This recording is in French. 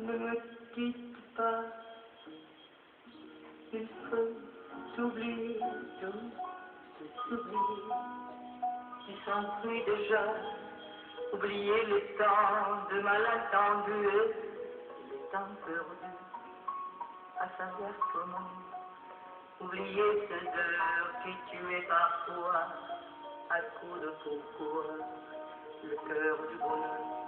Ne me quitte pas, il faut t'oublier, tout s'oublier. Tu s'enfuis déjà, oublier les temps de malentendu et les temps perdus, à savoir comment oublier ces heures qui tuaient parfois à coup de pourquoi le cœur du bonheur.